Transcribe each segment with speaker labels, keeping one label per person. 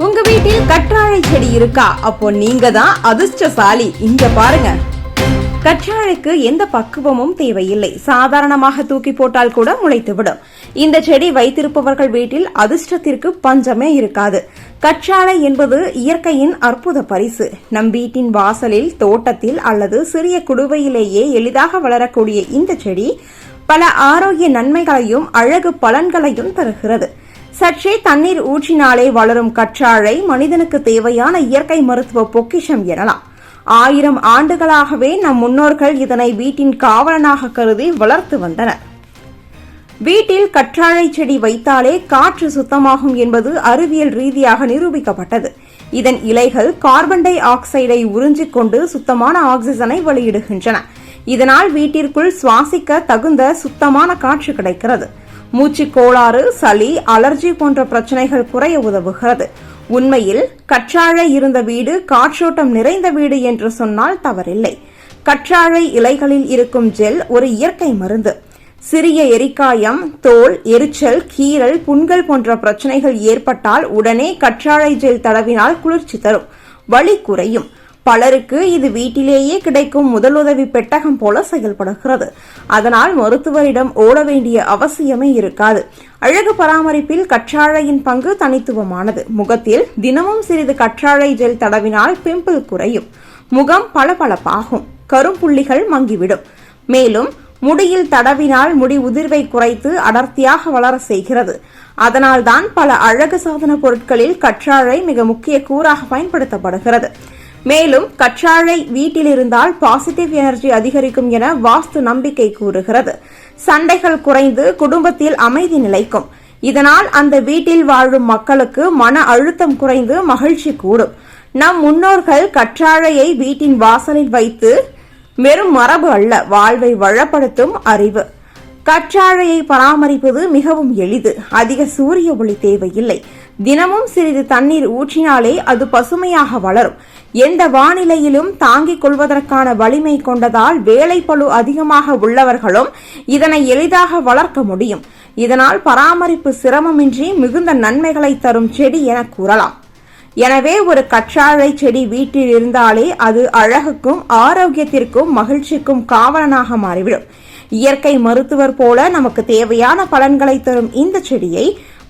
Speaker 1: உங்க வீட்டில் கற்றாழை செடி இருக்கா? அப்போ நீங்க தான் அதிர்ஷ்டசாலி. இங்க பாருங்க, கற்றாழைக்கு எந்த பக்குவமும் தேவையில்லை. சாதாரணமாக தூக்கி போட்டால் கூட முளைத்துவிடும். இந்த செடி வைத்திருப்பவர்கள் வீட்டில் அதிர்ஷ்டத்திற்கு பஞ்சமே இருக்காது. கற்றாழை என்பது இயற்கையின் அற்புத பரிசு. நம் வீட்டின் வாசலில், தோட்டத்தில் அல்லது சிறிய குடுவையிலேயே எளிதாக வளரக்கூடிய இந்த செடி பல ஆரோக்கிய நன்மைகளையும் அழகு பலன்களையும் தருகிறது. சற்றே தண்ணீர் ஊற்றினாலே வளரும் கற்றாழை மனிதனுக்கு தேவையான இயற்கை மருத்துவ பொக்கிஷம் எனலாம். 1000 ஆண்டுகளாகவே நம் முன்னோர்கள் இதனை வீட்டின் காவலனாக கருதி வளர்த்து வந்தனர். வீட்டில் கற்றாழை செடி வைத்தாலே காற்று சுத்தமாகும் என்பது அறிவியல் ரீதியாக நிரூபிக்கப்பட்டது. இதன் இலைகள் கார்பன் டை ஆக்சைடை உறிஞ்சிக் கொண்டு சுத்தமான ஆக்சிஜனை வெளியிடுகின்றன. இதனால் வீட்டிற்குள் சுவாசிக்க தகுந்த சுத்தமான காற்று கிடைக்கிறது. மூச்சு கோளாறு, சளி, அலர்ஜி போன்ற பிரச்சனைகள் குறைய உதவுகிறது. உண்மையில் கற்றாழை இருந்த வீடு காற்றோட்டம் நிறைந்த வீடு என்று சொன்னால் தவறில்லை. கற்றாழை இலைகளில் இருக்கும் ஜெல் ஒரு இயற்கை மருந்து. சிறிய எரிக்காயம், தோல் எரிச்சல், கீறல், புண்கள் போன்ற பிரச்சனைகள் ஏற்பட்டால் உடனே கற்றாழை ஜெல் தடவினால் குளிர்ச்சி தரும், வலி குறையும். பலருக்கு இது வீட்டிலேயே கிடைக்கும் முதலுதவி பெட்டகம் போல செயல்படுகிறது. அதனால் மருத்துவரிடம் ஓட வேண்டிய அவசியமே இருக்காது. அழகு பராமரிப்பில் கற்றாழையின் பங்கு தனித்துவமானது. முகத்தில் தினமும் சிறிது கற்றாழை ஜெல் தடவினால் பிம்பிள் குறையும், முகம் பளபளப்பாகும், கரும்புள்ளிகள் மங்கிவிடும். மேலும் முடியில் தடவினால் முடி உதிர்வை குறைத்து அடர்த்தியாக வளர செய்கிறது. அதனால்தான் பல அழகு சாதன பொருட்களில் கற்றாழை மிக முக்கிய கூறாக பயன்படுத்தப்படுகிறது. மேலும் கற்றாழை வீட்டில் இருந்தால் பாசிட்டிவ் எனர்ஜி அதிகரிக்கும் என வாஸ்து நம்பிக்கை கூறுகிறது. சண்டைகள் குறைந்து குடும்பத்தில் அமைதி நிலைக்கும். இதனால் அந்த வீட்டில் வாழும் மக்களுக்கு மன அழுத்தம் குறைந்து மகிழ்ச்சி கூடும். நம் முன்னோர்கள் கற்றாழையை வீட்டின் வாசலில் வைத்து வெறும் மரபு அல்ல, வாழ்வை வளப்படுத்தும் அறிவு. கற்றாழையை பராமரிப்பது மிகவும் எளிது. அதிக சூரிய ஒளி தேவையில்லை. தினமும் சிறிது தண்ணீர் ஊற்றினாலே அது பசுமையாக வளரும். எந்த வானிலையிலும் தாங்கிக் கொள்வதற்கான வலிமை கொண்டதால் வேலைப்பளு அதிகமாக உள்ளவர்களும் இதனை எளிதாக வளர்க்க முடியும். இதனால் பராமரிப்பு சிரமமின்றி மிகுந்த நன்மைகளை தரும் செடி என கூறலாம். எனவே ஒரு கற்றாழை செடி வீட்டில் இருந்தாலே அது அழகுக்கும் ஆரோக்கியத்திற்கும் மகிழ்ச்சிக்கும் காவலனாக மாறிவிடும். இயற்கை மருத்துவர் போல நமக்கு தேவையான பலன்களை தரும் இந்த செடியை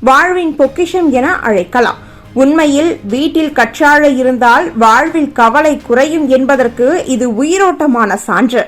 Speaker 1: வாழ்வின் பொக்கிஷம் என அழைக்கலாம். உண்மையில் வீட்டில் கற்றாழை இருந்தால் வாழ்வில் கவலை குறையும் என்பதற்கு இது உயிரோட்டமான சான்று.